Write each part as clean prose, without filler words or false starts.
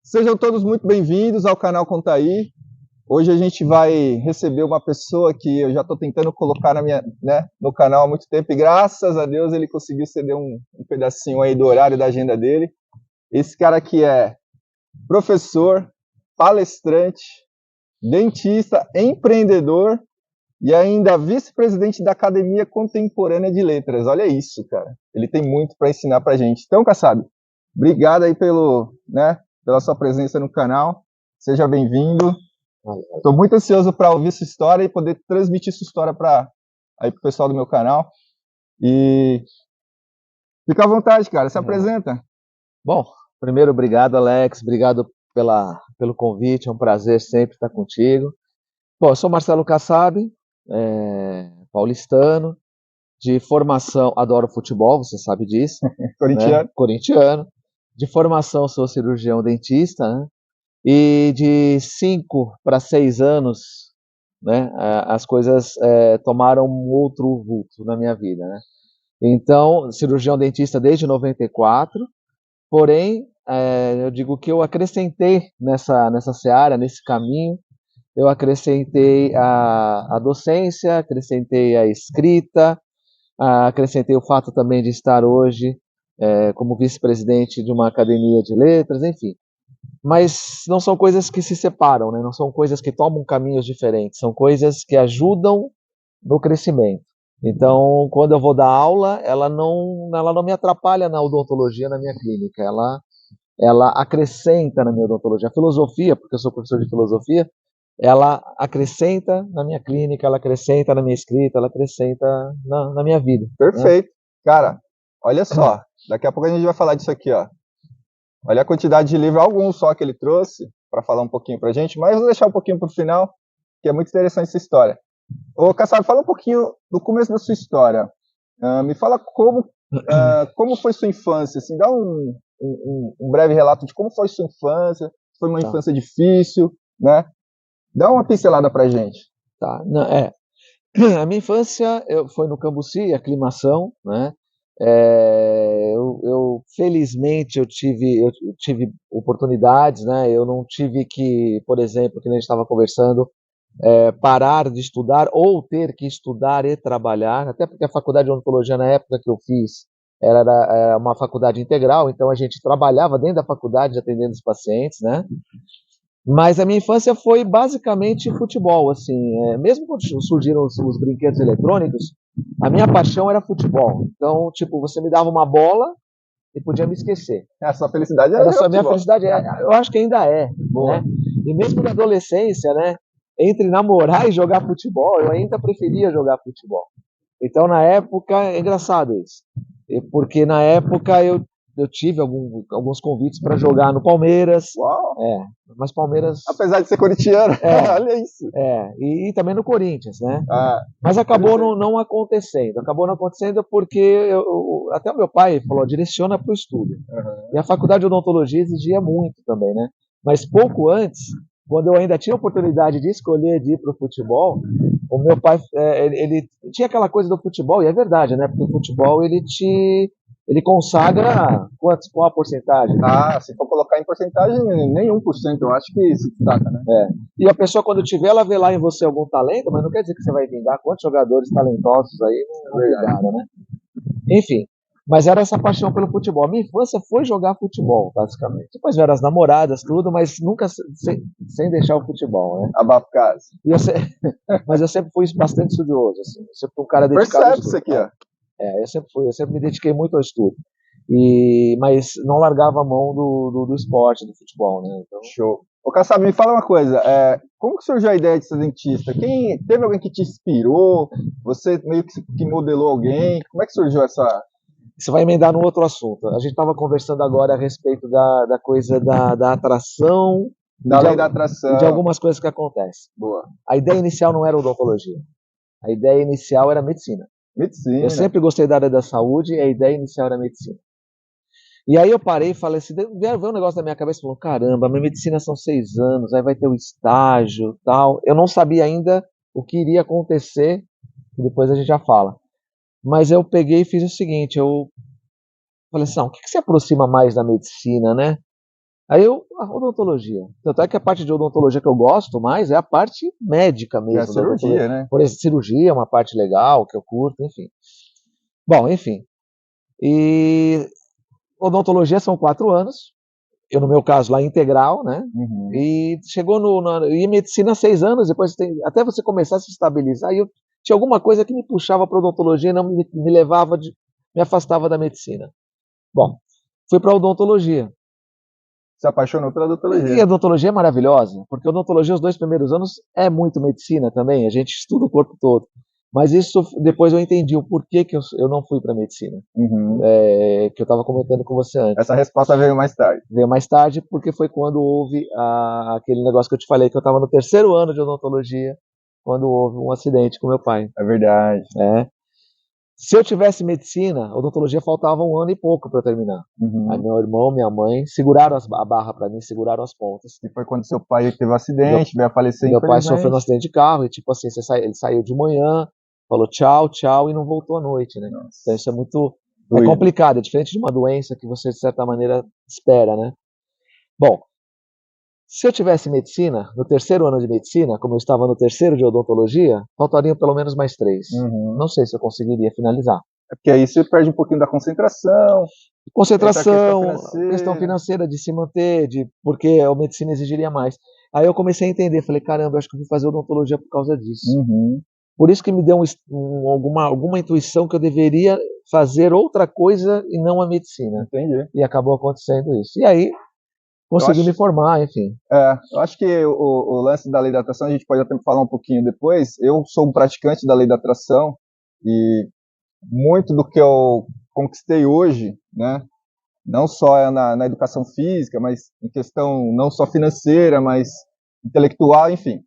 Sejam todos muito bem-vindos ao canal Contaí. Hoje a gente vai receber uma pessoa que eu já estou tentando colocar no canal há muito tempo e graças a Deus ele conseguiu ceder um pedacinho aí do horário da agenda dele. Esse cara aqui é professor, palestrante, dentista, empreendedor e ainda vice-presidente da Academia Contemporânea de Letras. Olha isso, cara. Ele tem muito para ensinar para a gente. Então, Kassab, obrigado aí pela sua presença no canal. Seja bem-vindo. Estou muito ansioso para ouvir sua história e poder transmitir sua história para o pessoal do meu canal. E fica à vontade, cara. Se apresenta. Bom, primeiro, obrigado, Alex. Obrigado pelo convite. É um prazer sempre estar contigo. Bom, eu sou Marcelo Kassab, paulistano, de formação, adoro futebol, você sabe disso. Corintiano. Né? Corintiano. De formação, sou cirurgião dentista, né? E de 5 para 6 anos, né, as coisas tomaram um outro vulto na minha vida, né? Então, cirurgião dentista desde 94, porém, eu digo que eu acrescentei nessa seara, nesse caminho, eu acrescentei a docência, acrescentei a escrita, acrescentei o fato também de estar hoje como vice-presidente de uma academia de letras, enfim. Mas não são coisas que se separam, né? Não são coisas que tomam caminhos diferentes, são coisas que ajudam no crescimento. Então, quando eu vou dar aula, ela não me atrapalha na odontologia, na minha clínica, ela acrescenta na minha odontologia. A filosofia, porque eu sou professor de filosofia, ela acrescenta na minha clínica, ela acrescenta na minha escrita, ela acrescenta na minha vida. Perfeito. Né? Cara, olha só, daqui a pouco a gente vai falar disso aqui, ó. Olha a quantidade de livros, alguns só que ele trouxe, para falar um pouquinho pra gente, mas vou deixar um pouquinho pro final, que é muito interessante essa história. Ô, Kassab, fala um pouquinho do começo da sua história. Me fala como foi sua infância, assim, dá um breve relato de como foi sua infância, foi uma infância difícil, né? Dá uma pincelada pra gente. Tá, a minha infância foi no Cambuci, aclimação, né? Felizmente eu tive oportunidades, né? Eu não tive que, por exemplo, que a gente estava conversando, parar de estudar ou ter que estudar e trabalhar, até porque a faculdade de odontologia na época que eu fiz era uma faculdade integral, então a gente trabalhava dentro da faculdade atendendo os pacientes, né? Mas a minha infância foi basicamente futebol, assim, mesmo quando surgiram os brinquedos eletrônicos, a minha paixão era futebol. Então, tipo, você me dava uma bola e podia me esquecer. A sua felicidade era a minha felicidade, eu acho que ainda é, né? E mesmo na adolescência, né, entre namorar e jogar futebol, eu ainda preferia jogar futebol. Então, na época, é engraçado isso, porque na época eu tive alguns convites para jogar no Palmeiras. Uau! Mas Palmeiras... Apesar de ser corintiano, olha isso. E também no Corinthians, né? Mas acabou não acontecendo. Acabou não acontecendo porque até o meu pai falou, direciona para o estudo. Uhum. E a faculdade de odontologia exigia muito também, né? Mas pouco antes, quando eu ainda tinha a oportunidade de escolher de ir para o futebol, o meu pai, ele tinha aquela coisa do futebol, e é verdade, né? Porque o futebol, ele consagra qual a porcentagem? Se for colocar em porcentagem, nem 1%, eu acho que se destaca, né? E a pessoa, quando tiver, ela vê lá em você algum talento, mas não quer dizer que você vai vingar. Quantos jogadores talentosos aí não vingaram, né? Enfim, mas era essa paixão pelo futebol. A minha infância foi jogar futebol, basicamente. Depois vieram as namoradas, tudo, mas nunca sem deixar o futebol, né? Abafo casa. Mas eu sempre fui bastante estudioso, assim. Eu sempre fui um cara dedicado. Percebe isso aqui, ó. Eu sempre me dediquei muito ao estudo. Mas não largava a mão do esporte, do futebol, né? Então... Show. Ô, Kassab, me fala uma coisa, como que surgiu a ideia de ser dentista? Teve alguém que te inspirou? Você meio que modelou alguém? Como é que surgiu essa... Você vai emendar no outro assunto. A gente estava conversando agora a respeito da coisa da atração. Da lei da atração. E de algumas coisas que acontecem. Boa. A ideia inicial não era odontologia. A ideia inicial era medicina. Medicina. Eu sempre gostei da área da saúde e a ideia inicial era medicina. E aí eu parei e falei assim, veio um negócio na minha cabeça e falou, caramba, minha medicina são 6 anos, aí vai ter o estágio tal. Eu não sabia ainda o que iria acontecer, e depois a gente já fala. Mas eu peguei e fiz o seguinte, eu falei assim, o que se aproxima mais da medicina, né? Aí a odontologia. Tanto é que a parte de odontologia que eu gosto mais é a parte médica mesmo. É a cirurgia, né? Por exemplo, cirurgia é uma parte legal, que eu curto, enfim. Bom, enfim. E odontologia são 4 anos. Eu, no meu caso, lá integral, né? Uhum. E chegou e medicina 6 anos, depois até você começar a se estabilizar. E eu tinha alguma coisa que me puxava para odontologia e não me levava, me afastava da medicina. Bom, fui para odontologia. Se apaixonou pela E a odontologia. odontologia é maravilhosa, porque a odontologia, os 2 primeiros anos, é muito medicina também, a gente estuda o corpo todo. Mas isso, depois eu entendi o porquê que eu não fui para medicina, Uhum. que eu estava comentando com você antes. Essa resposta veio mais tarde. Veio mais tarde, porque foi quando houve aquele negócio que eu te falei, que eu estava no 3º ano de odontologia, quando houve um acidente com meu pai. É verdade. Se eu tivesse medicina, odontologia faltava 1 ano e pouco para eu terminar. Uhum. Aí meu irmão, minha mãe seguraram a barra para mim, seguraram as pontas. E foi quando seu pai teve um acidente, veio a falecer, Meu pai sofreu um infelizmente. acidente de carro e, tipo assim, ele saiu de manhã, falou tchau, tchau e não voltou à noite, né? Nossa. Então isso é muito Doído. complicado, é diferente de uma doença que você, de certa maneira, espera, né? Bom, se eu tivesse medicina, no 3º ano de medicina, como eu estava no 3º de odontologia, faltariam pelo menos mais 3. Uhum. Não sei se eu conseguiria finalizar. É porque aí você perde um pouquinho da concentração. Concentração, questão financeira de se manter, porque a medicina exigiria mais. Aí eu comecei a entender, falei, caramba, acho que eu vou fazer odontologia por causa disso. Uhum. Por isso que me deu alguma intuição que eu deveria fazer outra coisa e não a medicina. Entendi. E acabou acontecendo isso. E aí, consegui me formar, enfim. Eu acho que o lance da lei da atração, a gente pode até falar um pouquinho depois. Eu sou um praticante da lei da atração e muito do que eu conquistei hoje, né, não só na educação física, mas em questão não só financeira, mas intelectual, enfim.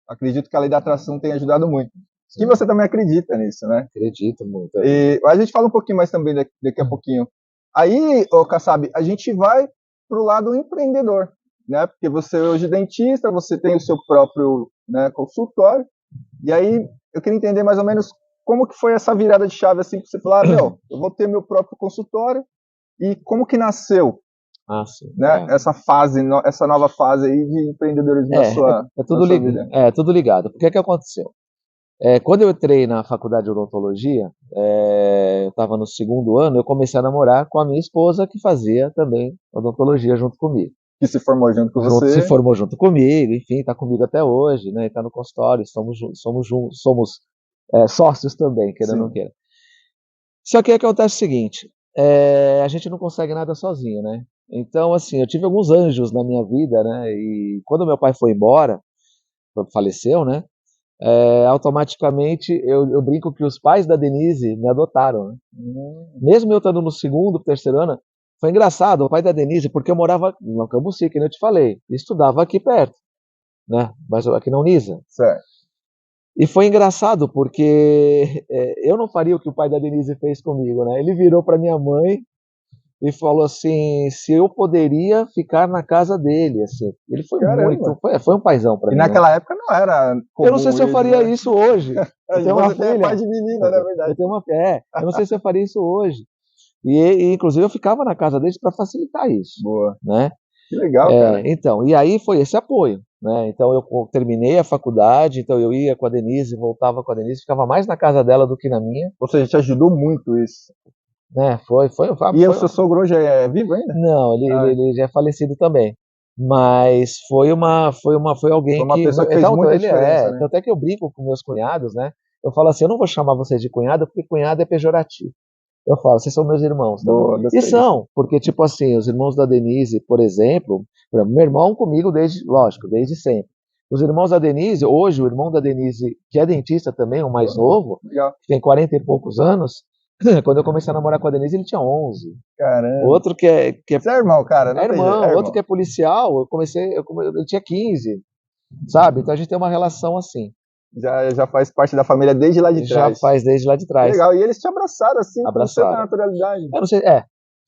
Acredito que a lei da atração tem ajudado muito. E você também acredita nisso, né? Acredito muito. E a gente fala um pouquinho mais também daqui a pouquinho. Aí, Kassab, a gente vai para o lado empreendedor, né? Porque você hoje é dentista, você tem o seu próprio, né, consultório. E aí eu queria entender mais ou menos como que foi essa virada de chave assim para você falar, meu, eu vou ter meu próprio consultório e como que nasceu, né? Essa nova fase aí de empreendedorismo na sua vida. Tudo ligado. O que é que aconteceu? Quando eu entrei na faculdade de odontologia, eu estava no 2º ano, eu comecei a namorar com a minha esposa, que fazia também odontologia junto comigo. Que se formou junto com você. Se formou junto comigo, enfim, está comigo até hoje, né? Está no consultório, somos sócios também, queira ou não queira. Só que acontece o seguinte, a gente não consegue nada sozinho, né? Então, assim, eu tive alguns anjos na minha vida, né? E quando meu pai foi embora, faleceu, né? Automaticamente eu brinco que os pais da Denise me adotaram, né? Mesmo eu estando no 2º, 3º ano, foi engraçado, o pai da Denise, porque eu morava no Cambuci, que eu te falei, e estudava aqui perto, né? Mas aqui na Unisa. Certo. E foi engraçado, porque eu não faria o que o pai da Denise fez comigo, né? Ele virou para minha mãe e falou assim, se eu poderia ficar na casa dele, assim. Ele foi foi um paizão para mim. E naquela época não era comum. Eu não sei se eu faria isso hoje. Eu tenho uma filha. Pai de menina, na verdade. Eu tenho eu não sei se eu faria isso hoje. E inclusive eu ficava na casa deles para facilitar isso. Boa. Né? Que legal, cara. Então, e aí foi esse apoio, né? Então eu terminei a faculdade, então eu ia com a Denise, voltava com a Denise, ficava mais na casa dela do que na minha. Ou seja, te ajudou muito isso. Né? E o seu sogro hoje é vivo ainda? Não, ele já é falecido também. Mas foi alguém foi uma pessoa que fez muita diferença, né? Tanto é que eu brinco com meus cunhados, né? Eu falo assim, eu não vou chamar vocês de cunhado, porque cunhado é pejorativo. Eu falo, vocês são meus irmãos. Boa, e são, porque tipo assim, os irmãos da Denise, por exemplo, meu irmão comigo desde sempre. Os irmãos da Denise, hoje o irmão da Denise, que é dentista também, o mais novo, que tem 40 e poucos anos, quando eu comecei a namorar com a Denise, ele tinha 11. Caramba. Outro que é Você é irmão, cara? Não irmão. Outro que é policial, ele tinha 15, sabe? Então a gente tem uma relação assim. Já faz parte da família desde lá de trás. Já faz desde lá de trás. Legal, e eles te abraçaram assim, com certa naturalidade. Eu não sei,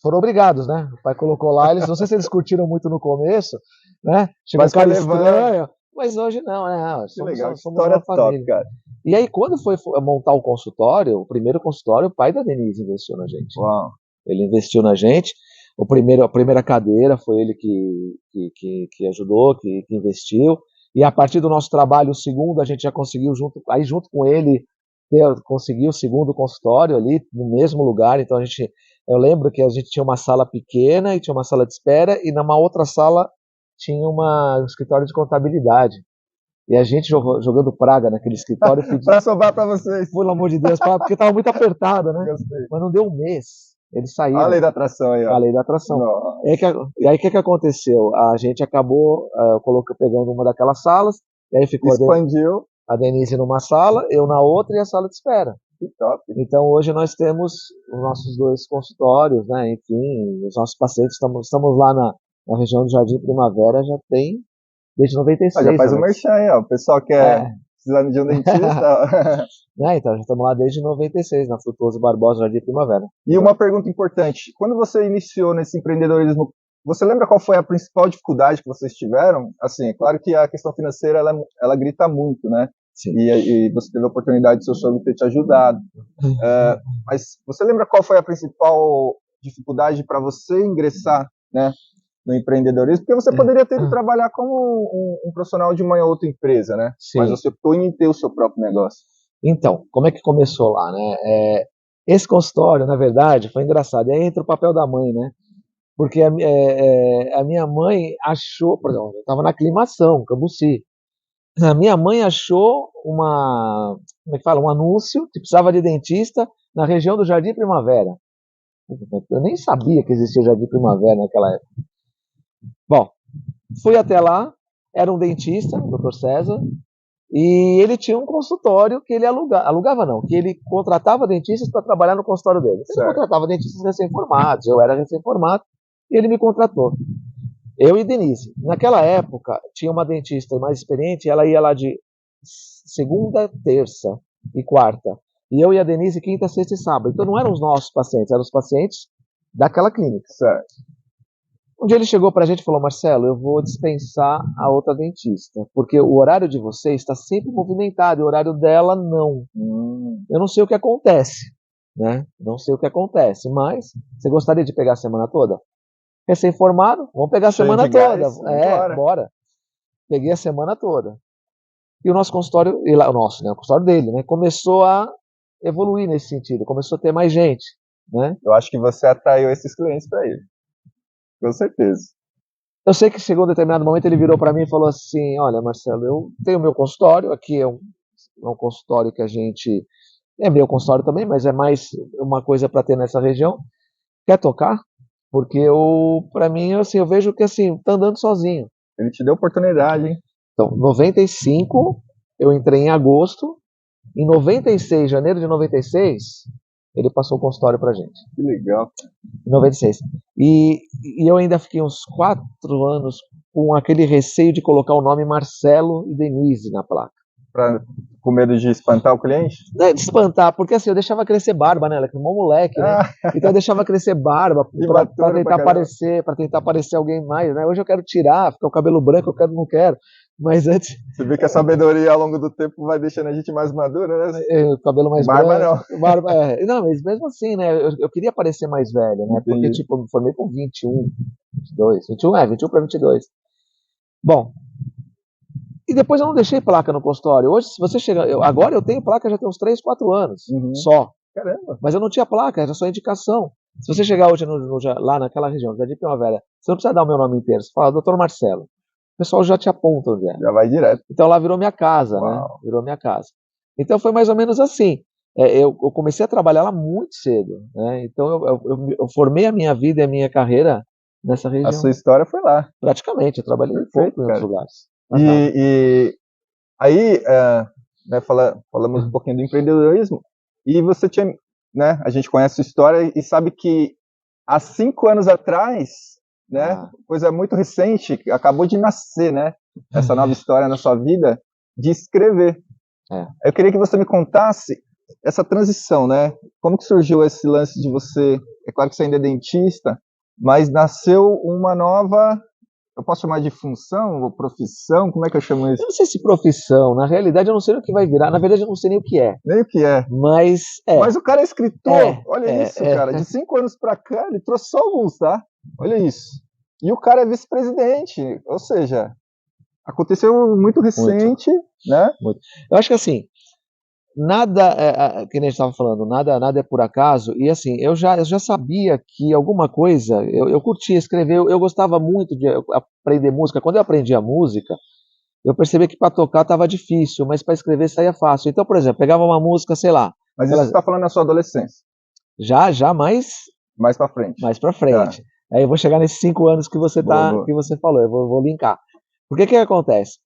foram obrigados, né? O pai colocou lá, não sei se eles curtiram muito no começo, né? Chegou um cara estranho, mas hoje não, né? Somos uma família. Top, cara. E aí, quando foi montar o consultório, o primeiro consultório, o pai da Denise investiu na gente. Uau. Ele investiu na gente. A primeira cadeira foi ele que ajudou, que investiu, e a partir do nosso trabalho, o segundo, a gente já conseguiu, junto com ele, conseguiu o segundo consultório ali, no mesmo lugar. Então eu lembro que a gente tinha uma sala pequena e tinha uma sala de espera, e numa outra sala tinha um escritório de contabilidade. E a gente jogando praga naquele escritório, para sobrar para vocês. Pelo amor de Deus, porque estava muito apertado, né? Gostei. Mas não deu um mês. Eles saíram. A lei da atração aí, ó. A lei da atração. E aí o que aconteceu? A gente acabou pegando uma daquelas salas, e aí ficou expandiu a Denise numa sala, eu na outra e a sala de espera. Que top. Então hoje nós temos os nossos 2 consultórios, né? Enfim, os nossos pacientes, estamos lá na região do Jardim Primavera, já tem desde 96. Já faz o merchan aí, ó. O pessoal quer precisando de um dentista. Então, já estamos lá desde 96, na Frutuoso Barbosa, Jardim Primavera. E uma pergunta importante. Quando você iniciou nesse empreendedorismo, você lembra qual foi a principal dificuldade que vocês tiveram? Assim, é claro que a questão financeira, ela grita muito, né? Sim. E você teve a oportunidade de seu sogro ter te ajudado. Mas você lembra qual foi a principal dificuldade para você ingressar, né, no empreendedorismo? Porque você poderia ter ido trabalhar como um profissional de uma outra empresa, né? Sim. Mas você optou em ter o seu próprio negócio. Então, como é que começou lá, né? Esse consultório, na verdade, foi engraçado. Aí entra o papel da mãe, né? Porque a minha mãe achou, por exemplo, eu estava na aclimação, Cambuci. A minha mãe achou um anúncio que precisava de dentista na região do Jardim Primavera. Eu nem sabia que existia Jardim Primavera naquela época. Bom, fui até lá, era um dentista, o Dr. César, e ele tinha um consultório que ele alugava não, que ele contratava dentistas para trabalhar no consultório dele. Ele contratava dentistas recém-formados, eu era recém-formado, e ele me contratou. Eu e Denise. Naquela época, tinha uma dentista mais experiente, ela ia lá de segunda, terça e quarta. E eu e a Denise, quinta, sexta e sábado. Então não eram os nossos pacientes, eram os pacientes daquela clínica. Certo. Um dia ele chegou pra gente e falou: Marcelo, eu vou dispensar a outra dentista, porque o horário de vocês está sempre movimentado, e o horário dela não. Eu não sei o que acontece, né? Não sei o que acontece, mas você gostaria de pegar a semana toda? Recém-formado, vamos pegar a semana toda. Bora. Peguei a semana toda. E o nosso consultório, o consultório dele, né, começou a evoluir nesse sentido, começou a ter mais gente, né? Eu acho que você atraiu esses clientes para ele. Com certeza. Eu sei que chegou um determinado momento, ele virou para mim e falou assim: olha, Marcelo, eu tenho meu consultório, aqui é um consultório que a gente... É meu consultório também, mas é mais uma coisa para ter nessa região. Quer tocar? Porque para mim, assim, eu vejo que assim, tá andando sozinho. Ele te deu oportunidade, hein? Então, 95, eu entrei em agosto. Em 96, janeiro de 96, ele passou o consultório pra gente. Que legal. Em 96. E eu ainda fiquei uns 4 anos com aquele receio de colocar o nome Marcelo e Denise na placa. Com medo de espantar o cliente? Não é de espantar, porque assim, eu deixava crescer barba, né? Ela é um moleque, né? Então eu deixava crescer barba para tentar parecer alguém mais, né? Hoje eu quero tirar, ficar o cabelo branco, não quero. Mas antes... Você vê que a sabedoria ao longo do tempo vai deixando a gente mais madura, né? O cabelo mais barba branco. Barba não. Não, mas mesmo assim, né? Eu queria parecer mais velho, né? Porque, tipo, eu me formei com 21, 22. 21 para 22. Bom... E depois eu não deixei placa no consultório. Hoje, se você chegar... Agora eu tenho placa já tem uns 3, 4 anos. Só. Caramba. Mas eu não tinha placa, era só indicação. Se você chegar hoje lá naquela região, Jardim Primavera, você não precisa dar o meu nome inteiro. Você fala, Dr. Marcelo. O pessoal já te aponta onde é. Já vai direto. Então lá virou minha casa, né? Virou minha casa. Então foi mais ou menos assim. Eu comecei a trabalhar lá muito cedo, né? Então eu formei a minha vida e a minha carreira nessa região. A sua história foi lá. Praticamente, eu trabalhei pouco em outros lugares. E aí, né, falamos um pouquinho do empreendedorismo, e você tinha, né, a gente conhece a sua história e sabe que há 5 anos atrás, né, coisa muito recente, acabou de nascer, né, essa nova história na sua vida, de escrever. Eu queria que você me contasse essa transição, né, como que surgiu esse lance de você, é claro que você ainda é dentista, mas nasceu uma nova eu posso chamar de função ou profissão? Como é que eu chamo isso? Eu não sei se profissão, na realidade eu não sei o que vai virar, na verdade eu não sei nem o que é. Nem o que é. Mas Mas o cara é escritor, olha isso, cara. De 5 anos pra cá, ele trouxe só alguns, tá? Olha isso. E o cara é vice-presidente, ou seja, aconteceu muito recente, né? Muito. Eu acho que assim, nada, que nem a gente estava falando, nada é por acaso, e assim, eu já sabia que alguma coisa, eu curtia escrever, eu gostava muito de aprender música. Quando eu aprendi a música, eu percebi que para tocar estava difícil, mas para escrever saía fácil. Então, por exemplo, pegava uma música, sei lá. Mas isso você está falando na sua adolescência? Já mais para frente. Mais para frente. Tá. Aí eu vou chegar nesses 5 anos que você que você falou, eu vou linkar. Porque que acontece?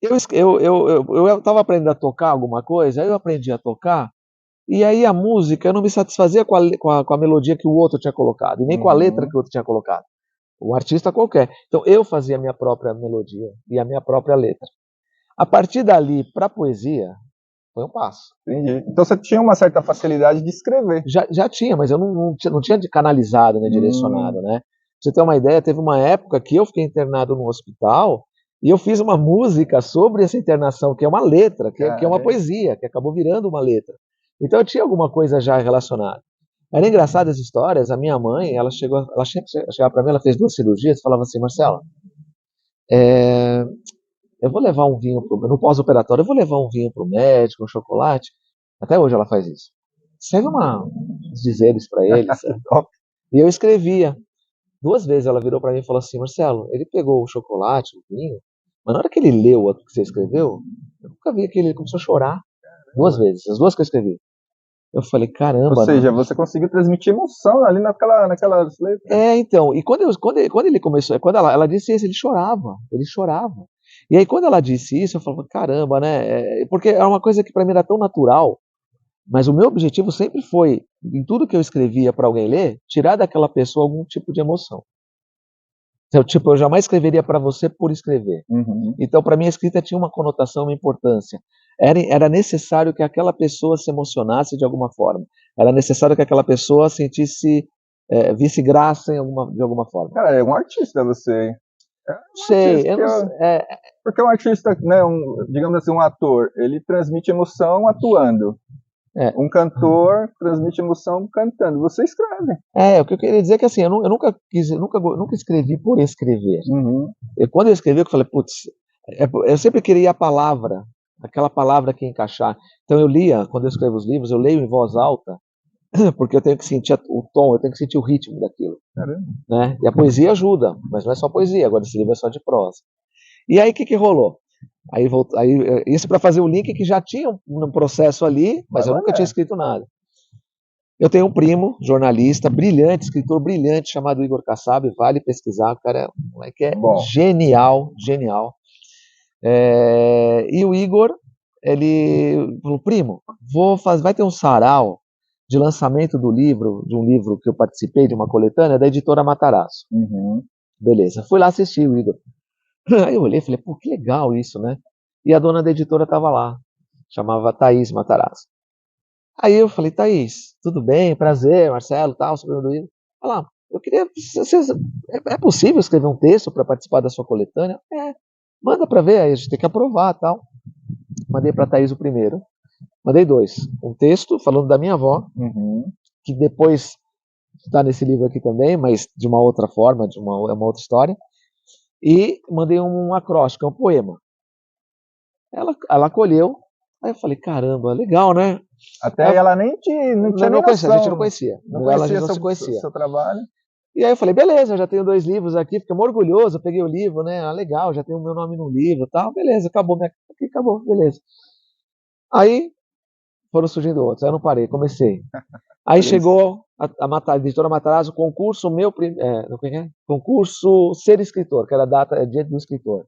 Eu estava aprendendo a tocar alguma coisa, aí eu aprendi a tocar, e aí a música eu não me satisfazia com a melodia que o outro tinha colocado, e nem com a letra que o outro tinha colocado. Um artista qualquer. Então eu fazia a minha própria melodia e a minha própria letra. A partir dali, para a poesia, foi um passo. Entendi. Então você tinha uma certa facilidade de escrever. Já tinha, mas eu não tinha canalizado, né, direcionado, né? Pra você ter uma ideia, teve uma época que eu fiquei internado no hospital e eu fiz uma música sobre essa internação, que é uma letra, que é uma poesia, que acabou virando uma letra. Então eu tinha alguma coisa já relacionada. Era engraçado as histórias. A minha mãe, ela chegava para mim, ela fez 2 cirurgias e falava assim: Marcelo, eu vou levar um vinho no pós-operatório, eu vou levar um vinho pro médico, um chocolate. Até hoje ela faz isso. Escreve uns dizeres para ele. E eu escrevia. 2 vezes ela virou para mim e falou assim: Marcelo, ele pegou o chocolate, o vinho, mas na hora que ele leu o que você escreveu, eu nunca vi que ele começou a chorar. 2 vezes, as 2 que eu escrevi. Eu falei, caramba. Ou seja, você conseguiu transmitir emoção ali naquelas letras. Então, e quando ele começou, quando ela disse isso, ele chorava. E aí quando ela disse isso, eu falava, caramba, né? Porque é uma coisa que para mim era tão natural, mas o meu objetivo sempre foi, em tudo que eu escrevia para alguém ler, tirar daquela pessoa algum tipo de emoção. Então, tipo, eu jamais escreveria para você por escrever. Então, para mim, a escrita tinha uma conotação, uma importância. Era necessário que aquela pessoa se emocionasse de alguma forma. Era necessário que aquela pessoa sentisse, visse graça de alguma forma. Cara, é um artista você. Sei, porque um artista, né, digamos assim, um ator, ele transmite emoção atuando. Um cantor transmite emoção cantando. Você escreve. O que eu queria dizer é que assim, eu nunca escrevi por escrever. Quando eu escrevi, eu falei, putz, eu sempre queria a palavra, aquela palavra que encaixar. Então eu lia, quando eu escrevo os livros, eu leio em voz alta, porque eu tenho que sentir o tom, eu tenho que sentir o ritmo daquilo. Né? E a poesia ajuda, mas não é só poesia, agora esse livro é só de prosa. E aí o que rolou? Aí isso para fazer o link que já tinha um processo ali, mas eu nunca tinha escrito nada. Eu tenho um primo, jornalista, brilhante, escritor brilhante, chamado Igor Kassab, vale pesquisar, o cara é genial. E o Igor, ele falou, primo, vai ter um sarau de lançamento de um livro que eu participei, de uma coletânea, da editora Matarazzo. Beleza, fui lá assistir o Igor. Aí eu olhei e falei, pô, que legal isso, né? E a dona da editora estava lá, chamava Thaís Matarazzo. Aí eu falei, Thaís, tudo bem, prazer, Marcelo, tal, sobrenome do Igor. Olha lá, eu queria, é possível escrever um texto para participar da sua coletânea? Manda para ver, aí a gente tem que aprovar, tal. Mandei para Thaís o primeiro, mandei 2. Um texto falando da minha avó, que depois está nesse livro aqui também, mas de uma outra forma, é uma outra história. E mandei um acróstico, um poema. Ela acolheu, aí eu falei, caramba, legal, né? Até aí ela não tinha nem conhecia, a gente não conhecia. A gente não se conhecia. Seu trabalho. E aí eu falei, beleza, eu já tenho 2 livros aqui, fiquei orgulhoso, eu peguei o livro, né? Legal, já tenho o meu nome no livro e tal, beleza, acabou, beleza. Aí foram surgindo outros, aí eu não parei, comecei. Aí chegou a editora Matarazzo, concurso concurso Ser Escritor, que era a data, dia do escritor.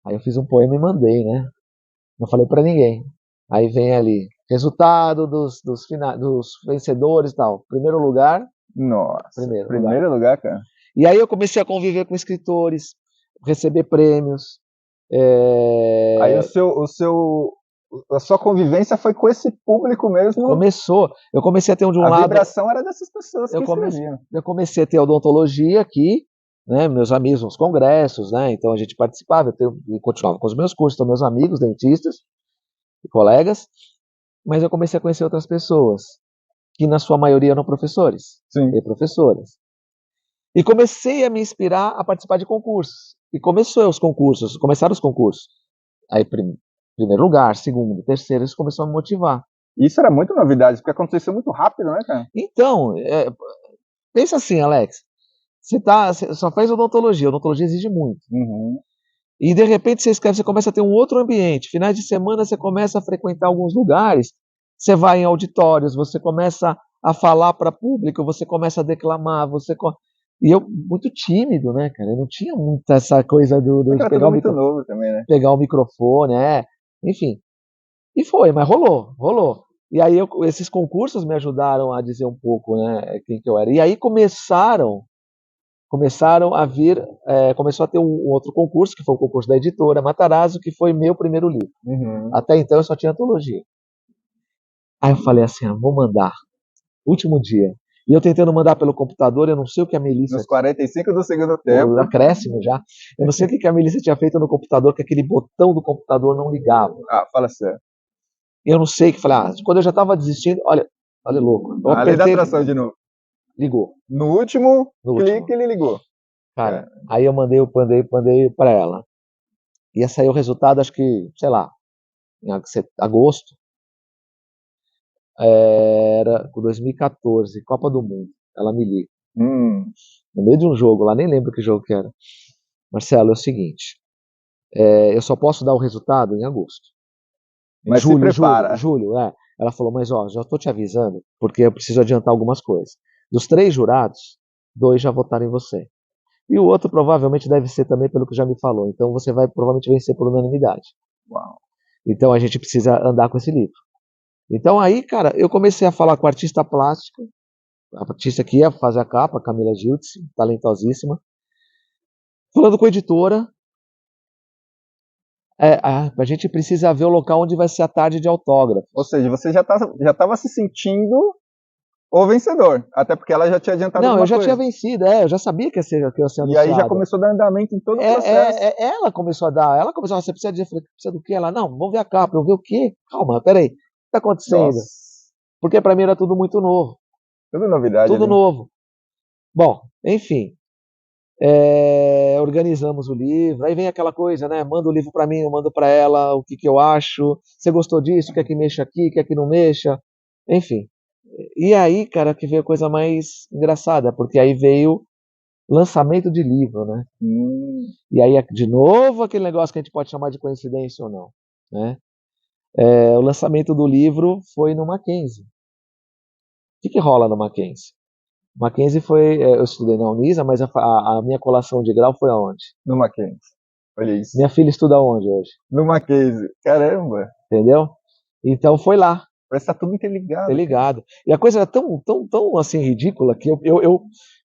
Aí eu fiz um poema e mandei, né? Não falei pra ninguém. Aí vem ali, resultado dos vencedores e tal. Primeiro lugar. Nossa, primeiro lugar, cara. E aí eu comecei a conviver com escritores, receber prêmios. Aí a sua convivência foi com esse público mesmo? Começou. Eu comecei a ter a vibração era dessas pessoas que escreviam. Eu comecei a ter odontologia aqui, né, meus amigos nos congressos, né, então a gente participava, eu continuava com os meus cursos, então meus amigos dentistas e colegas, mas eu comecei a conhecer outras pessoas, que na sua maioria eram professores e professoras. E comecei a me inspirar a participar de concursos. E começaram os concursos. Aí, primeiro lugar, segundo, terceiro, isso começou a me motivar. Isso era muito novidade, porque aconteceu muito rápido, né, cara? Então, pensa assim, Alex, você só faz odontologia exige muito. E de repente você começa a ter um outro ambiente. Finais de semana você começa a frequentar alguns lugares, você vai em auditórios, você começa a falar para público, você começa a declamar, e eu, muito tímido, né, cara? Eu não tinha muita essa coisa de pegar muito novo também, né? Pegar o microfone, enfim. E foi, mas rolou. E aí esses concursos me ajudaram a dizer um pouco, né, quem que eu era. E aí começaram a vir, começou a ter um outro concurso, que foi o concurso da editora Matarazzo, que foi meu primeiro livro. Até então eu só tinha antologia. Aí eu falei assim, vou mandar. Último dia. E eu tentando mandar pelo computador, eu não sei o que a Melissa... Nos 45 do segundo tempo. O acréscimo já. Eu não sei o que a Melissa tinha feito no computador, que aquele botão do computador não ligava. Fala sério. Eu não sei, que falei, quando eu já estava desistindo, olha louco. A lei da atração de novo. Ligou. No último clique ele ligou. Cara, aí eu mandei para ela. Ia sair o resultado, acho que, sei lá, em agosto. Era 2014, Copa do Mundo. Ela me liga. No meio de um jogo lá, nem lembro que jogo que era. Marcelo, é o seguinte, eu só posso dar o resultado em agosto. Mas se prepara. Julho. Ela falou, mas já estou te avisando, porque eu preciso adiantar algumas coisas. Dos 3 jurados, 2 já votaram em você. E o outro provavelmente deve ser também pelo que já me falou. Então você vai provavelmente vencer por unanimidade. Uau. Então a gente precisa andar com esse livro. Então aí, cara, eu comecei a falar com a artista plástica, a artista que ia fazer a capa, Camila Giltz, talentosíssima. Falando com a editora, a gente precisa ver o local onde vai ser a tarde de autógrafo. Ou seja, você já estava se sentindo o vencedor, até porque ela já tinha adiantado alguma coisa. Não, eu já tinha vencido, eu já sabia que ia ser anunciado. E aí já começou a dar andamento em todo o processo. Ela começou, você precisa do quê? Ela, não, vamos ver a capa. Eu vi o quê? Calma, peraí, o que está acontecendo? Nossa. Porque para mim era tudo muito novo. Tudo novidade. Tudo novo. Bom, enfim, organizamos o livro, aí vem aquela coisa, né? Manda o livro para mim, eu mando para ela, o que eu acho, você gostou disso, quer que mexa aqui, quer que não mexa, enfim. E aí, cara, que veio a coisa mais engraçada, porque aí veio lançamento de livro, né? E aí, de novo, aquele negócio que a gente pode chamar de coincidência ou não, né? O lançamento do livro foi no Mackenzie. O que rola no Mackenzie? Mackenzie foi, eu estudei na Unisa, mas a minha colação de grau foi aonde? No Mackenzie. Olha isso. Minha filha estuda onde hoje? No Mackenzie. Caramba. Entendeu? Então foi lá. Parece que tá tudo interligado. Interligado. E a coisa era tão assim ridícula que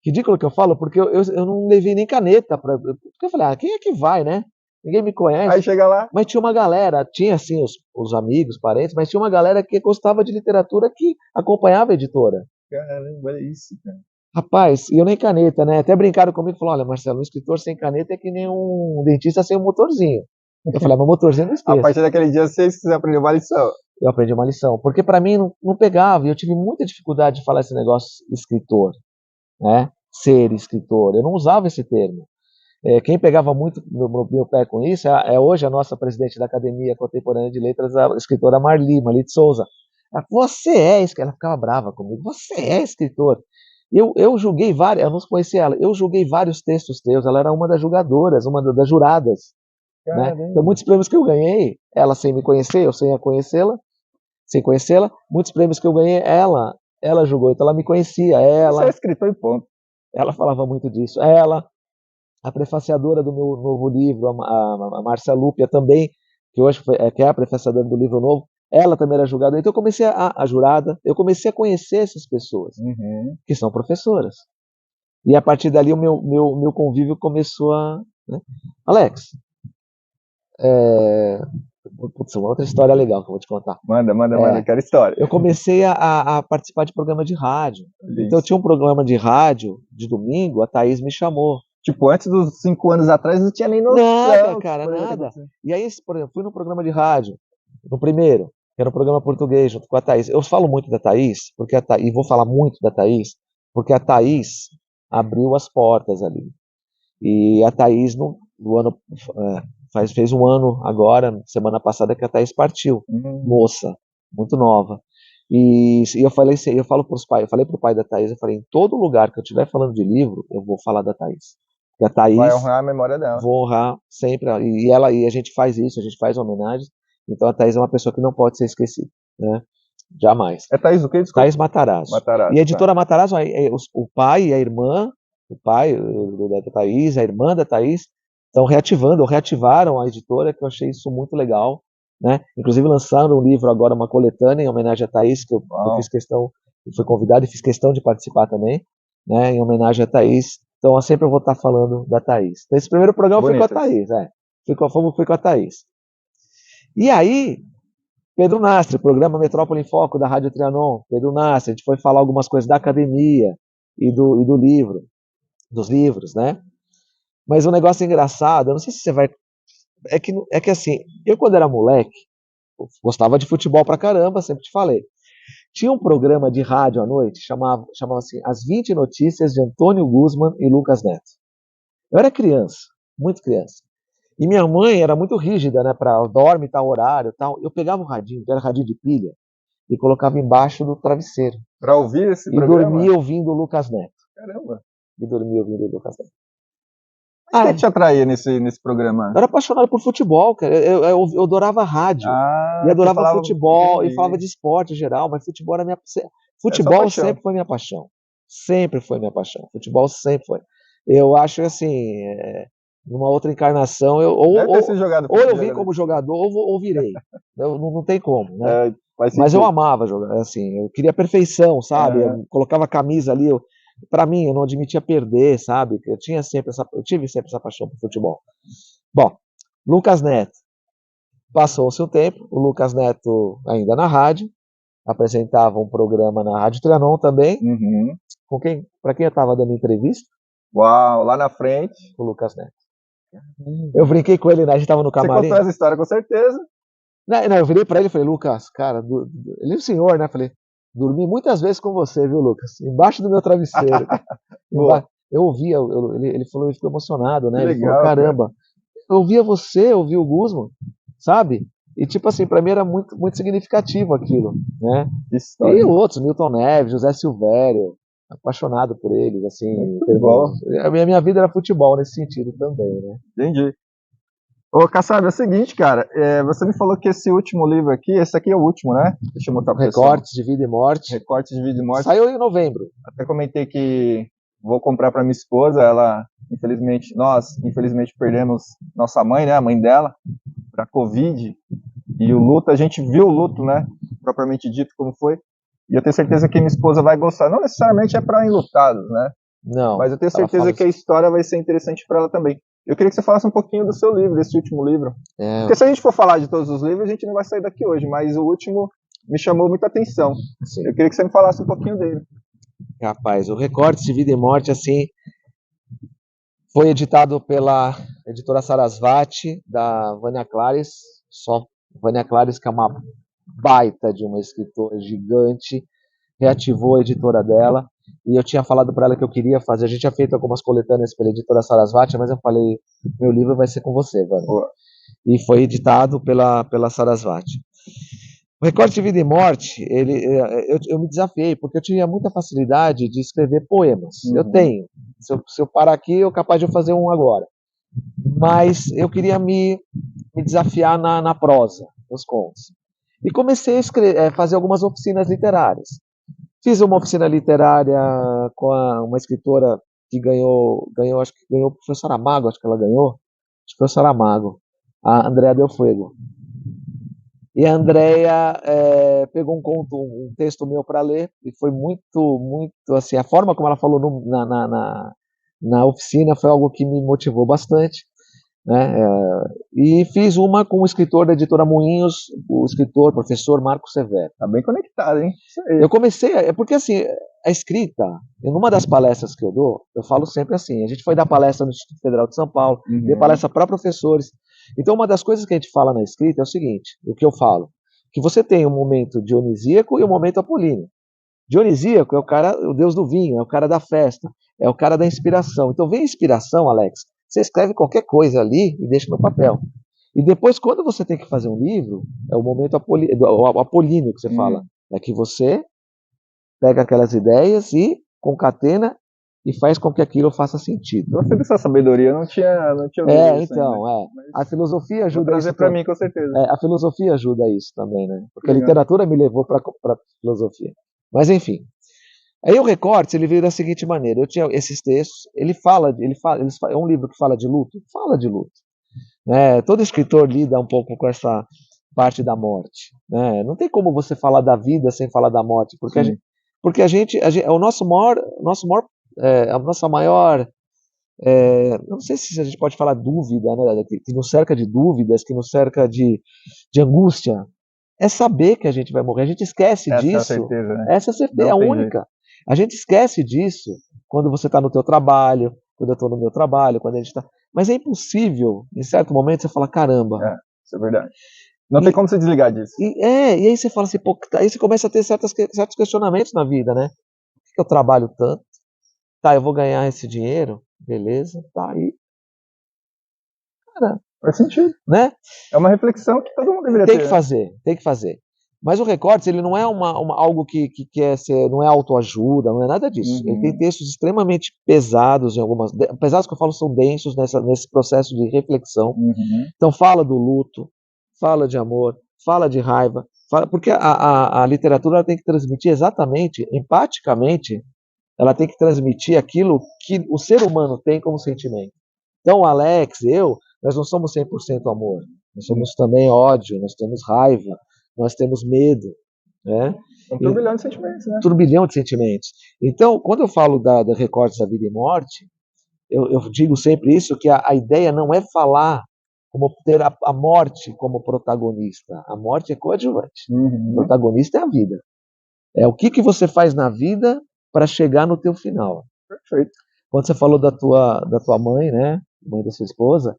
ridículo que eu falo, porque eu não levei nem caneta porque eu falei, quem é que vai, né? Ninguém me conhece. Aí chega lá. Mas tinha uma galera, tinha assim os amigos, parentes, mas tinha uma galera que gostava de literatura que acompanhava a editora. Caramba, é isso, cara. Rapaz, e eu nem caneta, né? Até brincaram comigo e falaram, olha, Marcelo, um escritor sem caneta é que nem um dentista sem um motorzinho. Eu falei, mas motorzinho não esqueço. A partir daquele dia você aprendeu uma lição. Eu aprendi uma lição, porque para mim não pegava, e eu tive muita dificuldade de falar esse negócio escritor, né? Ser escritor, eu não usava esse termo. Quem pegava muito no meu pé com isso é hoje a nossa presidente da Academia Contemporânea de Letras, a escritora Marli de Souza. Você é escritor, ela ficava brava comigo, você é escritor. Eu julguei várias, eu não conhecia ela, eu julguei vários textos teus, ela era uma das julgadoras, uma das juradas. Né? Então muitos prêmios que eu ganhei, ela sem me conhecer, eu sem conhecê-la, muitos prêmios que eu ganhei, ela julgou, então ela me conhecia, Você é escritor e ponto. Ela falava muito disso, a prefaciadora do meu novo livro, a Márcia Lúpia também, que hoje que é a prefaciadora do livro novo, ela também era julgada. Então eu comecei a jurada, eu comecei a conhecer essas pessoas, que são professoras. E a partir dali o meu convívio começou a... Né? Alex, uma outra história legal que eu vou te contar. Manda, quero história. Eu comecei a participar de programa de rádio. Então eu tinha um programa de rádio de domingo, a Thaís me chamou. Tipo, antes dos 5 anos atrás, não tinha nem noção. Nada, cara, nada. E aí, por exemplo, fui no programa de rádio, no primeiro, que era um programa português, junto com a Thaís. Eu falo muito da Thaís, e vou falar muito da Thaís, porque a Thaís abriu as portas ali. E a Thaís, no ano, fez um ano agora, semana passada, que a Thaís partiu, moça, muito nova. E eu falei pro pai da Thaís, eu falei, em todo lugar que eu estiver falando de livro, eu vou falar da Thaís. Porque a Thaís, vai honrar a memória dela. Vou honrar sempre, e a gente faz isso, a gente faz homenagens, então a Thaís é uma pessoa que não pode ser esquecida, né? Jamais. É Thaís o quê? Desculpa. Thaís Matarazzo. E a editora Matarazzo, o pai e a irmã, o pai da Thaís, a irmã da Thaís, estão reativaram a editora, que eu achei isso muito legal, né? Inclusive lançaram um livro agora, uma coletânea em homenagem a Thaís, que eu fiz questão, fui convidado e fiz questão de participar também, né? Em homenagem a Thaís. Então eu sempre vou estar falando da Thaís. Então, esse primeiro programa foi com a Thaís, fui com a Thaís. E aí, Pedro Nastre, programa Metrópole em Foco da Rádio Trianon, Pedro Nastre, a gente foi falar algumas coisas da academia e do livro, dos livros, né? Mas um negócio engraçado, eu não sei se você vai... É que assim, eu quando era moleque, gostava de futebol pra caramba, sempre te falei. Tinha um programa de rádio à noite, chamava assim, As 20 Notícias de Antônio Guzman e Lucas Neto. Eu era criança, muito criança. E minha mãe era muito rígida, né, para dorme tal horário, tal. Eu pegava o radinho, que era radinho de pilha, e colocava embaixo do travesseiro. Para ouvir esse programa? E dormia ouvindo o Lucas Neto. Caramba. E dormia ouvindo o Lucas Neto. O que te atraía nesse programa? Eu era apaixonado por futebol, cara. Eu adorava rádio. E adorava futebol, e falava de esporte em geral, mas futebol era futebol sempre foi minha paixão. Sempre foi minha paixão. Futebol sempre foi. Eu acho que assim, numa outra encarnação, ou eu vim como jogador, ou virei. Não tem como, né? Mas eu amava jogar, assim, eu queria perfeição, sabe? Eu colocava a camisa ali, para mim, eu não admitia perder, sabe? Eu tive sempre essa paixão por futebol. Bom, Lucas Neto. Passou-se o tempo, o Lucas Neto ainda na rádio, apresentava um programa na Rádio Trianon também. Para quem eu estava dando entrevista? Uau, lá na frente. O Lucas Neto. Eu brinquei com ele, né? A gente estava no camarim. Você contou essa história com certeza. Não, eu virei para ele e falei, Lucas, cara, ele é o senhor, né? Falei, dormi muitas vezes com você, viu, Lucas? Embaixo do meu travesseiro. Eu ouvia, ele falou, ele ficou emocionado, né? Ele falou, caramba, eu ouvia você, eu ouvia o Guzman, sabe? E tipo assim, para mim era muito, muito significativo aquilo, né? E outros, Milton Neves, José Silvério, apaixonado por eles, assim. A minha vida era futebol nesse sentido também, né? Entendi. Ô, Kassab, é o seguinte, cara, você me falou que esse último livro aqui, esse aqui é o último, né? Deixa eu botar pra Recortes de Vida e Morte. Recortes de Vida e Morte. Saiu em novembro. Até comentei que vou comprar para minha esposa, nós infelizmente perdemos nossa mãe, né, a mãe dela, para Covid, e o luto, a gente viu o luto, né, propriamente dito como foi, e eu tenho certeza que minha esposa vai gostar, não necessariamente é para enlutados, né, não, mas eu tenho certeza que a história vai ser interessante para ela também. Eu queria que você falasse um pouquinho do seu livro, desse último livro, porque se a gente for falar de todos os livros, a gente não vai sair daqui hoje, mas o último me chamou muita atenção. Sim. Eu queria que você me falasse um pouquinho dele. Rapaz, o Recortes de Vida e Morte, assim, foi editado pela editora Sarasvati, da Vânia Clares, Vânia Clares, que é uma baita de uma escritora gigante, reativou a editora dela, e eu tinha falado para ela que eu queria fazer, a gente tinha feito algumas coletâneas pela editora Sarasvati, mas eu falei, meu livro vai ser com você, Vânia. E foi editado pela Sarasvati. O Recorte de Vida e Morte, eu me desafiei, porque eu tinha muita facilidade de escrever poemas. Eu tenho. Se eu parar aqui, eu capaz de fazer um agora. Mas eu queria me desafiar na prosa, nos contos. E comecei a fazer algumas oficinas literárias. Fiz uma oficina literária com uma escritora que ganhou, acho que ganhou o professor Amago, acho que ela ganhou. Acho que foi o Saramago, a Andréa Del Fuego. E a Andréa pegou um texto meu para ler, e foi muito, muito, assim, a forma como ela falou na oficina foi algo que me motivou bastante, né? E fiz uma com o escritor da editora Moinhos, o escritor, professor Marco Severo. Tá bem conectado, hein? Isso aí. Eu comecei, porque assim, a escrita, numa das palestras que eu dou, eu falo sempre assim, a gente foi dar palestra no Instituto Federal de São Paulo, dei palestra para professores. Então, uma das coisas que a gente fala na escrita é o seguinte, o que eu falo, que você tem um momento dionisíaco e um momento apolíneo. Dionisíaco é o cara, o deus do vinho, é o cara da festa, é o cara da inspiração. Então, vem a inspiração, Alex, você escreve qualquer coisa ali e deixa no papel. E depois, quando você tem que fazer um livro, é o momento apolíneo que você fala, é que você pega aquelas ideias e concatena e faz com que aquilo faça sentido. Gostei dessa sabedoria, não tinha ouvido isso então, ainda. A filosofia ajuda trazer isso. Para mim, com certeza. A filosofia ajuda isso também, né? Porque a literatura me levou para a filosofia. Mas, enfim. Aí o Recortes, ele veio da seguinte maneira, eu tinha esses textos, é um livro que fala de luto? Fala de luto. Né? Todo escritor lida um pouco com essa parte da morte. Né? Não tem como você falar da vida sem falar da morte, porque a gente é o nosso maior, a nossa maior, não sei se a gente pode falar dúvida, né? Que nos cerca de dúvidas, que nos cerca de angústia, é saber que a gente vai morrer. A gente esquece disso. Essa é a certeza, né? Essa é a certeza, é a única. Jeito. A gente esquece disso quando você está no teu trabalho, quando eu estou no meu trabalho, quando a gente está... Mas é impossível, em certo momento, você fala, caramba. Isso é verdade. Não tem como se desligar disso. E aí você fala assim, pô, aí você começa a ter certos questionamentos na vida, né? Por que eu trabalho tanto? Tá, eu vou ganhar esse dinheiro, beleza, tá aí. Cara, faz sentido. Né? É uma reflexão que todo mundo deveria ter. Tem que fazer. Mas o Recortes, ele não é algo que quer ser, não é autoajuda, não é nada disso. Ele tem textos extremamente pesados, pesados que eu falo são densos nesse processo de reflexão. Então fala do luto, fala de amor, fala de raiva, porque a literatura ela tem que transmitir exatamente, empaticamente, ela tem que transmitir aquilo que o ser humano tem como sentimento. Então o Alex, nós não somos 100% amor, nós somos também ódio, nós temos raiva, nós temos medo, né? Um turbilhão de sentimentos, né? Turbilhão de sentimentos. Então, quando eu falo da Recortes da Vida e Morte, eu digo sempre isso, que a ideia não é falar como ter a morte como protagonista. A morte é coadjuvante. O protagonista é a vida. É o que você faz na vida para chegar no teu final. Perfeito. Quando você falou da tua mãe, né? Mãe da sua esposa,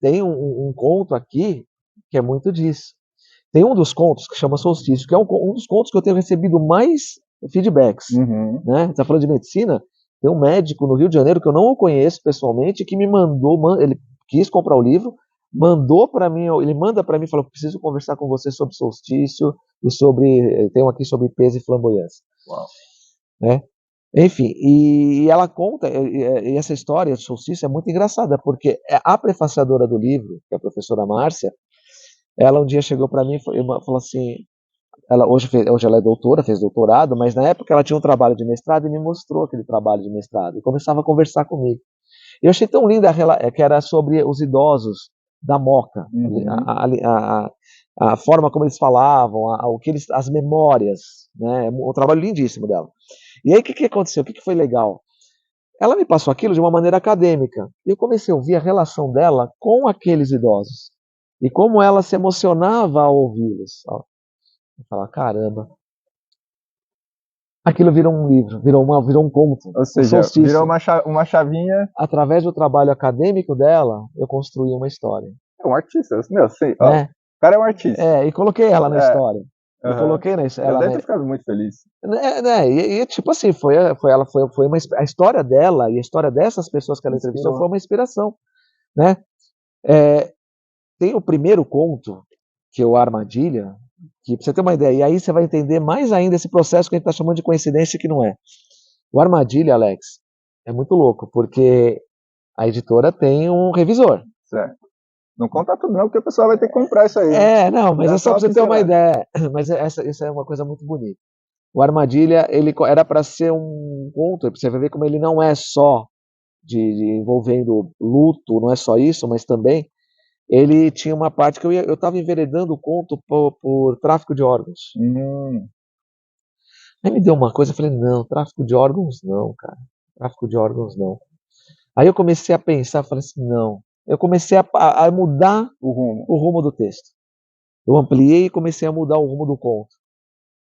tem um conto aqui que é muito disso. Tem um dos contos que chama Solstício, que é um dos contos que eu tenho recebido mais feedbacks. Né? Você está falando de medicina? Tem um médico no Rio de Janeiro que eu não o conheço pessoalmente, que me mandou, ele quis comprar o livro, mandou para mim, ele manda para mim e falou, preciso conversar com você sobre solstício e tem um aqui sobre peso e flamboyância. Uau. Né? Enfim, e ela conta, e essa história de solstício é muito engraçada, porque a prefaciadora do livro, que é a professora Márcia, ela um dia chegou para mim e falou assim, hoje ela é doutora, fez doutorado, mas na época ela tinha um trabalho de mestrado e me mostrou aquele trabalho de mestrado, e começava a conversar comigo. Eu achei tão linda que era sobre os idosos da Moca, a forma como eles falavam, as memórias, né? Um trabalho lindíssimo dela. E aí o que aconteceu? O que foi legal? Ela me passou aquilo de uma maneira acadêmica, e eu comecei a ouvir a relação dela com aqueles idosos, e como ela se emocionava ao ouvi-los. Eu falava, caramba, aquilo virou um livro, virou um conto. Ou seja, virou uma chavinha. Através do trabalho acadêmico dela, eu construí uma história. É um artista, meu, sei. O cara é um artista. E coloquei ela na história. Eu coloquei na história. Ela deve ter ficado muito feliz. E tipo assim, a história dela e a história dessas pessoas que ela entrevistou foi uma inspiração. Né? Tem o primeiro conto, que é o Armadilha, que pra você ter uma ideia, e aí você vai entender mais ainda esse processo que a gente está chamando de coincidência que não é. O Armadilha, Alex, é muito louco, porque a editora tem um revisor. Certo. Não conta tudo não, porque o pessoal vai ter que comprar isso aí. Não, mas é só para você ter uma ideia. Mas essa é uma coisa muito bonita. O Armadilha, ele era para ser um conto, você vai ver como ele não é só envolvendo luto, não é só isso, mas também ele tinha uma parte que eu estava enveredando o conto por tráfico de órgãos. Aí me deu uma coisa, eu falei, não, tráfico de órgãos não, cara. Tráfico de órgãos não. Aí eu comecei a pensar, falei assim, não. Eu comecei a mudar o rumo do texto. Eu ampliei e comecei a mudar o rumo do conto.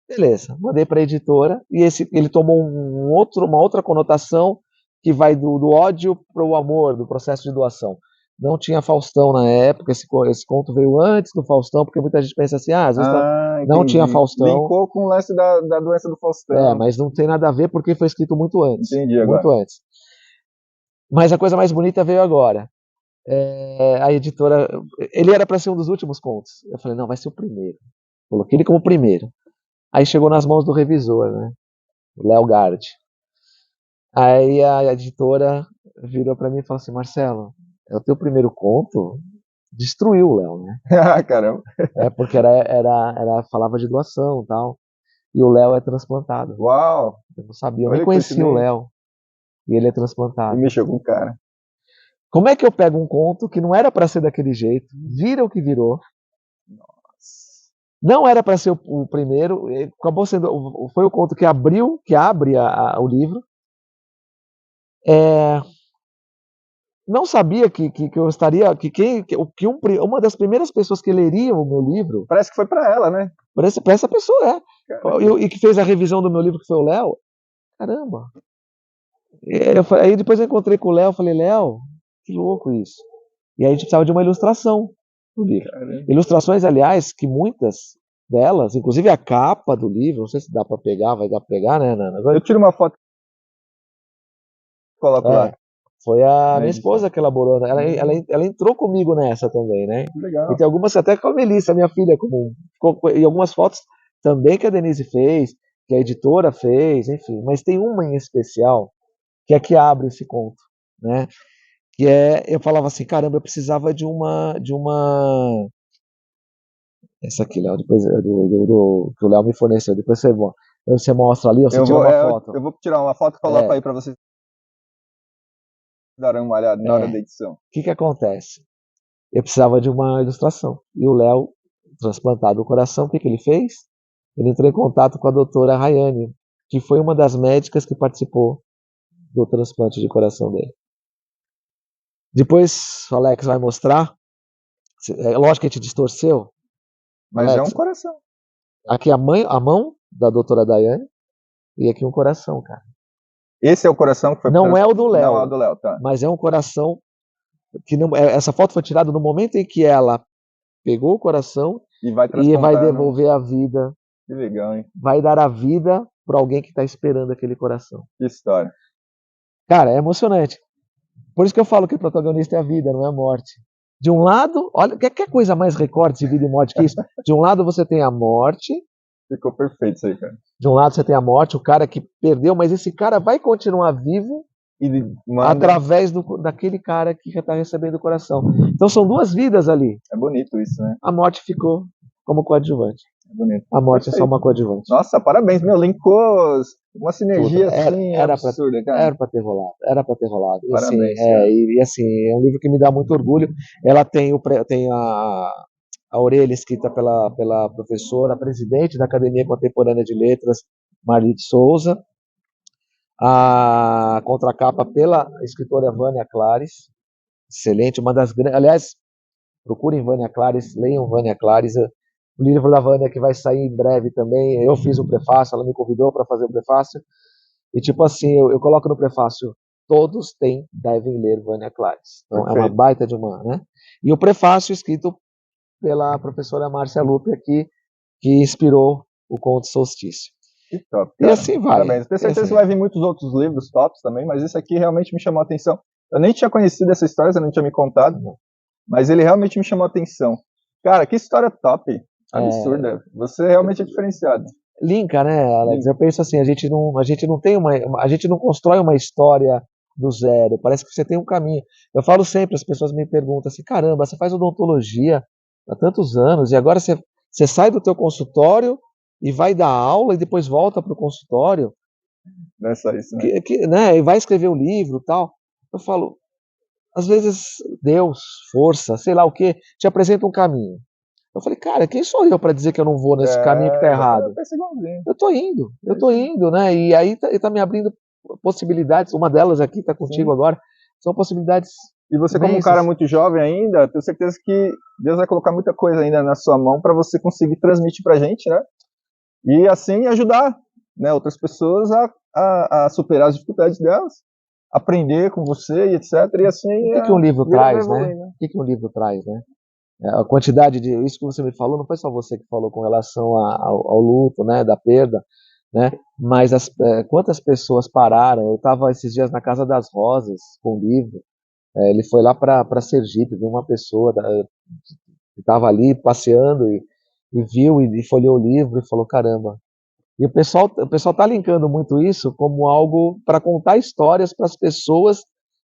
Beleza, mandei para a editora e ele tomou uma outra conotação que vai do ódio para o amor, do processo de doação. Não tinha Faustão na época, esse conto veio antes do Faustão, porque muita gente pensa assim, às vezes não tinha Faustão. Linkou com o lance da doença do Faustão. Mas não tem nada a ver porque foi escrito muito antes. Entendi agora. Muito antes. Mas a coisa mais bonita veio agora. A editora, ele era para ser um dos últimos contos. Eu falei, não, vai ser o primeiro. Coloquei ele como primeiro. Aí chegou nas mãos do revisor, né? O Léo Gard. Aí a editora virou para mim e falou assim, Marcelo, é o teu primeiro conto? Destruiu o Léo, né? Caramba. Porque falava de doação e tal. E o Léo é transplantado. Uau! Eu não sabia, eu nem conhecia o Léo. E ele é transplantado. E mexeu com o cara. Como é que eu pego um conto que não era para ser daquele jeito, vira o que virou? Nossa. Não era para ser o primeiro, acabou sendo, foi o conto que abre o livro. Não sabia que eu estaria, uma das primeiras pessoas que leria o meu livro. Parece que foi para ela, né? Para essa pessoa, e que fez a revisão do meu livro, que foi o Léo. Caramba. Aí depois eu encontrei com o Léo, falei, Léo, que louco isso. E aí a gente precisava de uma ilustração do livro. Caramba. Ilustrações, aliás, que muitas delas, inclusive a capa do livro, não sei se dá para pegar, vai dar para pegar, né, Nana? Eu tiro uma foto e coloco lá. Foi a minha esposa que elaborou, ela entrou comigo nessa também, né? Legal. E tem algumas até com a Melissa, minha filha, e algumas fotos também que a Denise fez, que a editora fez, enfim. Mas tem uma em especial que é que abre esse conto, né? Que eu falava assim, caramba, eu precisava de uma essa aqui, Léo, depois que o Léo me forneceu, depois você mostra ali, você tira uma foto. Eu vou tirar uma foto e coloco aí para vocês darem uma olhada na hora da edição. O que acontece? Eu precisava de uma ilustração. E o Léo, transplantado o coração, o que ele fez? Ele entrou em contato com a doutora Rayane, que foi uma das médicas que participou do transplante de coração dele. Depois o Alex vai mostrar. Lógico que a gente distorceu. Mas Alex, é um coração. Aqui a mão da doutora Daiane e aqui um coração, cara. Esse é o coração que foi... Não é o do Léo. Não é o do Léo, tá. Mas é um coração que não... Essa foto foi tirada no momento em que ela pegou o coração e vai devolver a vida. Que legal, hein? Vai dar a vida para alguém que está esperando aquele coração. Que história. Cara, é emocionante. Por isso que eu falo que o protagonista é a vida, não é a morte. De um lado, olha, que coisa mais recorte de vida e morte que isso? De um lado você tem a morte. Ficou perfeito isso aí, cara. De um lado você tem a morte, o cara que perdeu, mas esse cara vai continuar vivo através daquele cara que já está recebendo o coração. Então são duas vidas ali. É bonito isso, né? A morte ficou como coadjuvante. É bonito. A morte é só uma coadjuvante. Nossa, parabéns, meu. Linkou uma sinergia assim absurda, cara. Era pra ter rolado. Parabéns. E assim, é um livro que me dá muito orgulho. Ela tem a orelha escrita pela professora, presidente da Academia Contemporânea de Letras, Marli de Souza. A contracapa pela escritora Vânia Clares. Excelente, uma das grandes. Aliás, procurem Vânia Clares, leiam Vânia Clares. O livro da Vânia que vai sair em breve também. Eu fiz o prefácio, ela me convidou para fazer o prefácio. E tipo assim, eu coloco no prefácio, todos devem ler Vânia Clares. Então é uma baita de uma, né? E o prefácio escrito pela professora Márcia Lupe aqui, que inspirou o Conto Solstício. Que top, cara. E assim vai. Parabéns. Tenho certeza que vai vir muitos outros livros tops também, mas esse aqui realmente me chamou a atenção. Eu nem tinha conhecido essa história, você não tinha me contado, mas ele realmente me chamou a atenção. Cara, que história top. Absurda. Você realmente é diferenciado. Linka, né, Alex? Eu penso assim, a gente não constrói uma história do zero. Parece que você tem um caminho. Eu falo sempre, as pessoas me perguntam assim, caramba, você faz odontologia há tantos anos e agora você sai do teu consultório e vai dar aula e depois volta para o consultório. Não é só isso, né? Né? E vai escrever um livro e tal. Eu falo, às vezes Deus, força, sei lá o que, te apresenta um caminho. Eu falei, cara, quem sou eu para dizer que eu não vou nesse caminho que tá errado? Eu tô indo, né? E aí tá me abrindo possibilidades. Uma delas aqui tá contigo agora. São possibilidades. E você, como um cara muito jovem ainda, tenho certeza que Deus vai colocar muita coisa ainda na sua mão para você conseguir transmitir pra gente, né? E assim ajudar, né, outras pessoas a superar as dificuldades delas, aprender com você e etc. E assim O que um livro vida vai traz, né? evoluindo. O que um livro traz, né? A quantidade de... Isso que você me falou, não foi só você que falou com relação ao luto, né, da perda, né? Mas quantas pessoas pararam? Eu estava esses dias na Casa das Rosas com o livro. Ele foi lá para Sergipe, viu uma pessoa que estava ali passeando e viu e folheou o livro e falou, caramba. E o pessoal tá linkando muito isso como algo para contar histórias para as pessoas,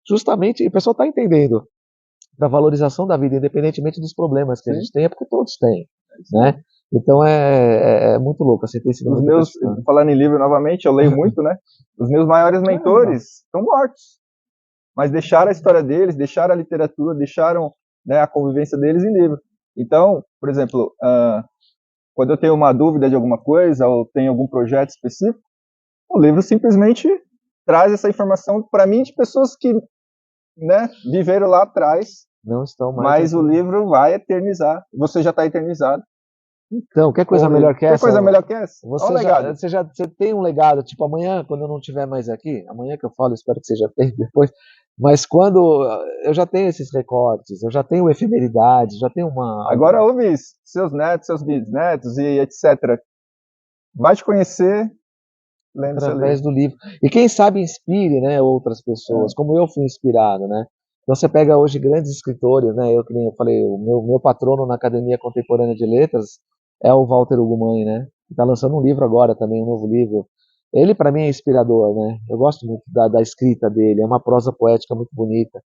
justamente, e o pessoal está entendendo da valorização da vida, independentemente dos problemas que a gente tem, é porque todos têm, né? Então é muito louco, assim, tem sido Os muito meus, gratificante. falando em livro novamente, eu leio muito, né? Os meus maiores mentores estão mortos, mas deixaram a história deles, deixaram a literatura, deixaram, né, a convivência deles em livro. Então, por exemplo, quando eu tenho uma dúvida de alguma coisa ou tenho algum projeto específico, o livro simplesmente traz essa informação para mim de pessoas que, né, viveram lá atrás, não estão mais mas aqui. O livro vai eternizar. Você já está eternizado. Então, quer coisa melhor que essa? Quer coisa melhor que essa? Você tem um legado, tipo, amanhã, quando eu não estiver mais aqui, amanhã que eu falo, espero que seja depois, mas quando eu já tenho esses recortes, eu já tenho efemeridade, já tenho uma... Agora ouve isso, seus netos, seus bisnetos e etc. Vai te conhecer lendo através do livro. E quem sabe inspire, né, outras pessoas, como eu fui inspirado, né? Então você pega hoje grandes escritores, né? Eu, como eu falei, o meu patrono na Academia Contemporânea de Letras é o Walter Ugumãe, né? Que está lançando um livro agora também, um novo livro. Ele para mim é inspirador, né? Eu gosto muito da escrita dele, é uma prosa poética muito bonita,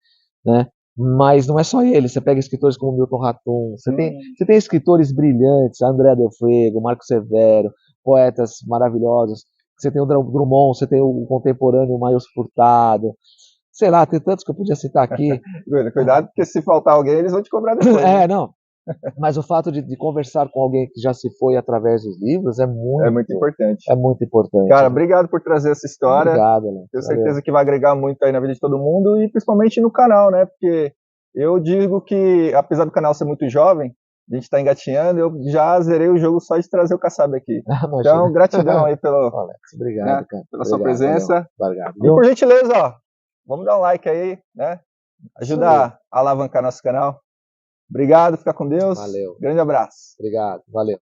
né? Mas não é só ele, você pega escritores como Milton Ratum, você tem escritores brilhantes, André Del Fuego, Marco Severo, poetas maravilhosos. Você tem o Drummond, você tem o contemporâneo Miles Furtado, sei lá, tem tantos que eu podia citar aqui. Cuidado, porque se faltar alguém, eles vão te cobrar depois. Né? Não. Mas o fato de conversar com alguém que já se foi através dos livros é muito importante. É muito importante. Cara, obrigado por trazer essa história. Obrigado, Alex. Tenho certeza que vai agregar muito aí na vida de todo mundo e principalmente no canal, né? Porque eu digo que, apesar do canal ser muito jovem, a gente está engatinhando, eu já zerei o jogo só de trazer o Kassab aqui. Então, gratidão aí Alex, obrigado, né, cara. pela sua presença. Obrigado. E por gentileza, ó, vamos dar um like aí, né? Ajuda a alavancar nosso canal. Obrigado, fica com Deus. Valeu. Grande abraço. Obrigado, valeu.